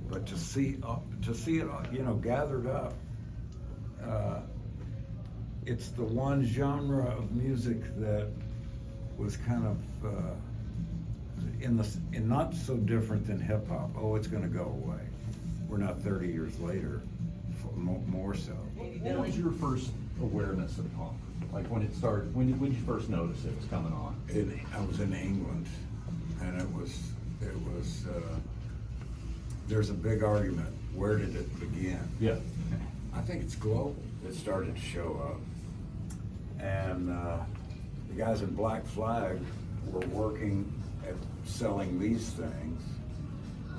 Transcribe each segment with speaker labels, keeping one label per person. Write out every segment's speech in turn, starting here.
Speaker 1: But to see it, you know, gathered up, it's the one genre of music that was kind of in not so different than hip hop. Oh, it's going to go away. We're not 30 years later, more so.
Speaker 2: What was your first awareness of punk? Like when it started, when did you first notice it was coming on?
Speaker 1: I was in England, and it was. There's a big argument. Where did it begin?
Speaker 2: Yeah.
Speaker 1: I think it's global. It started to show up, and the guys in Black Flag were working at selling these things.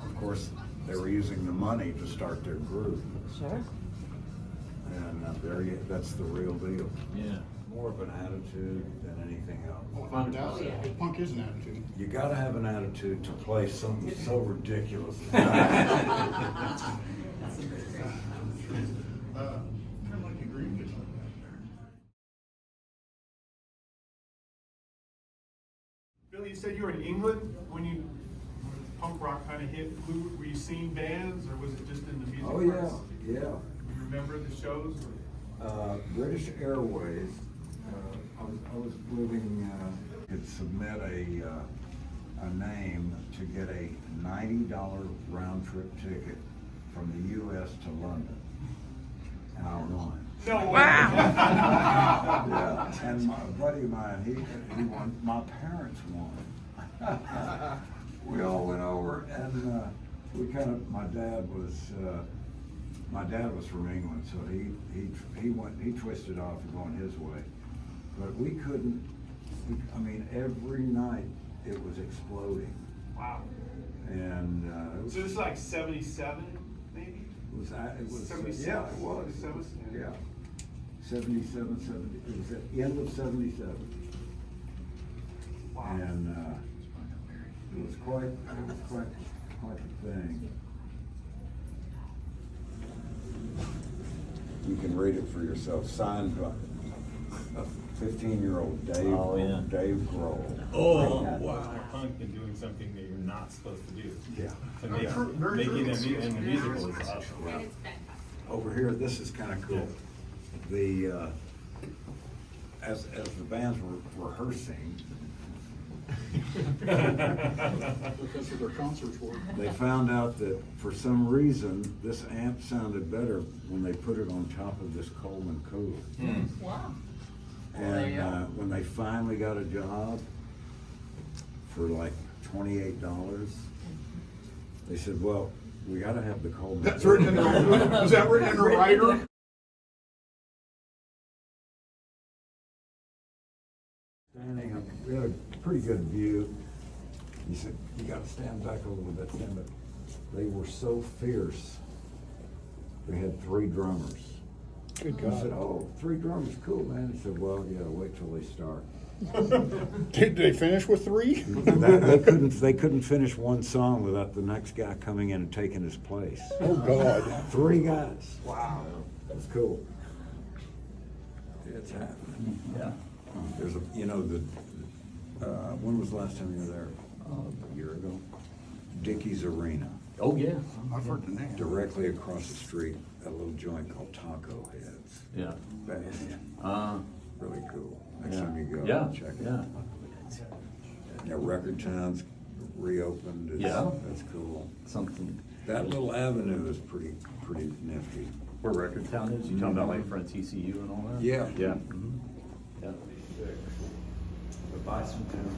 Speaker 1: Of course, they were using the money to start their group.
Speaker 3: Sure.
Speaker 1: And that's the real deal.
Speaker 2: Yeah.
Speaker 1: More of an attitude than anything else.
Speaker 4: Punk is an attitude.
Speaker 1: You gotta have an attitude to play something so ridiculous.
Speaker 4: Kind of like you agree with it.
Speaker 5: Billy, you said you were in England when punk rock kind of hit. Were you seeing bands, or was it just in the music?
Speaker 1: Oh
Speaker 5: press?
Speaker 1: yeah.
Speaker 5: You remember the shows?
Speaker 1: British Airways. I was living. Could submit a name to get a $90 round trip ticket from the U.S. to London, and I won.
Speaker 5: No way.
Speaker 1: Yeah, and my buddy of mine, he won. My parents won. We all went over, and we kind of. My dad was from England, so he twisted off going his way, but we couldn't. I mean, every night it was exploding.
Speaker 5: Wow.
Speaker 1: And
Speaker 5: So this is like 77, maybe?
Speaker 1: It was
Speaker 5: 76?
Speaker 1: yeah, it was.
Speaker 5: 77?
Speaker 1: Yeah. 77, 70, it was at the end of 77.
Speaker 5: Wow.
Speaker 1: And it was quite a thing. You can read it for yourself. Signed by a 15-year-old Dave.
Speaker 2: Oh, yeah.
Speaker 1: Dave Grohl.
Speaker 6: Oh, wow. Punk and doing something that you're not supposed to do.
Speaker 1: Yeah.
Speaker 6: To make, making it in the musical is awesome.
Speaker 1: Yeah. Over here, this is kind of cool. The as the bands were rehearsing,
Speaker 4: Because of their concerts were.
Speaker 1: they found out that for some reason this amp sounded better when they put it on top of this Coleman cooler.
Speaker 3: Wow.
Speaker 1: And when they finally got a job for like $28, they said, "Well, we got to have the Coleman."
Speaker 4: That's written in the, is that written in the writer?
Speaker 1: Standing up, we had a pretty good view. He said, "You got to stand back a little bit." But they were so fierce. They had 3 drummers.
Speaker 4: Good
Speaker 1: I said, "Oh, 3 drummers, cool, man." He said, "Well, yeah, wait till they start."
Speaker 4: Did they finish with 3?
Speaker 1: They couldn't finish one song without the next guy coming in and taking his place.
Speaker 4: Oh, God.
Speaker 1: 3 guys. Wow, that's cool. It's happening.
Speaker 2: Yeah.
Speaker 1: There's a, you know, when was the last time you were there? A year ago. Dickey's Arena,
Speaker 2: Oh, yeah.
Speaker 4: I've heard the name.
Speaker 1: directly across the street, a little joint called Taco Heads.
Speaker 2: Yeah.
Speaker 1: Band. Really cool. Next
Speaker 2: Yeah.
Speaker 1: time you go,
Speaker 2: Yeah.
Speaker 1: check it
Speaker 2: Yeah.
Speaker 1: out. Yeah, Record Town's reopened.
Speaker 2: Yeah.
Speaker 1: That's cool.
Speaker 2: Something.
Speaker 1: That little avenue is pretty nifty.
Speaker 2: Where Record Town is? You talking about like front TCU and all that?
Speaker 1: Yeah.
Speaker 2: Yeah. Mhm. Yeah.
Speaker 1: The Bicentennial.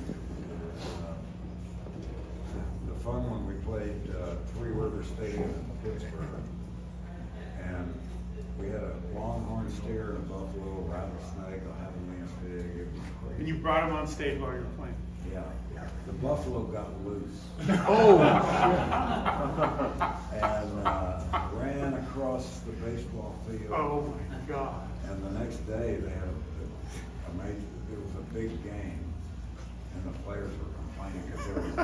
Speaker 1: The fun one, we played Three River Stadium in Pittsburgh, and we had a longhorn steer, a buffalo, a rattlesnake, a Havilland's pig. It was
Speaker 5: And
Speaker 1: crazy.
Speaker 5: you brought him on stage while you were playing.
Speaker 1: Yeah, the buffalo got loose
Speaker 4: Oh,
Speaker 1: and ran across the baseball field.
Speaker 5: Oh, my God.
Speaker 1: And the next day, they had it was a big game, and the players were complaining because there was.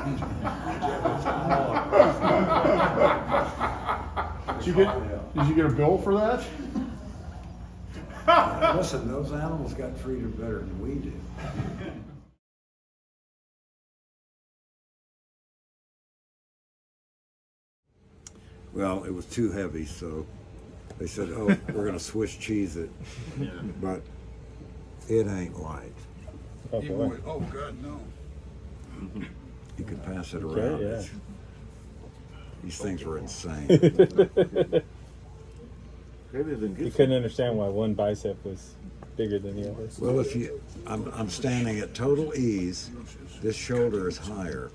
Speaker 4: Did you get a bill for that?
Speaker 1: Listen, those animals got treated better than we did. Well, it was too heavy, so they said, oh, we're gonna Swiss cheese it. But it ain't light.
Speaker 4: Oh, boy.
Speaker 1: Oh, God, no. You could pass it
Speaker 4: Okay,
Speaker 1: around.
Speaker 4: yeah.
Speaker 1: These things were insane.
Speaker 3: You couldn't understand why one bicep was bigger than the other.
Speaker 1: Well, if you, I'm standing at total ease, this shoulder is higher.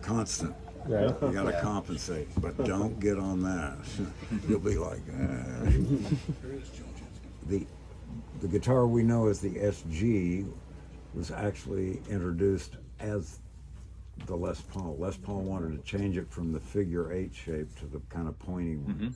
Speaker 1: Constant.
Speaker 3: Right?
Speaker 1: You gotta compensate, but don't get on that. You'll be like, ah. The guitar we know as the SG was actually introduced as the Les Paul. Les Paul wanted to change it from the figure 8 shape to the kind of pointy one.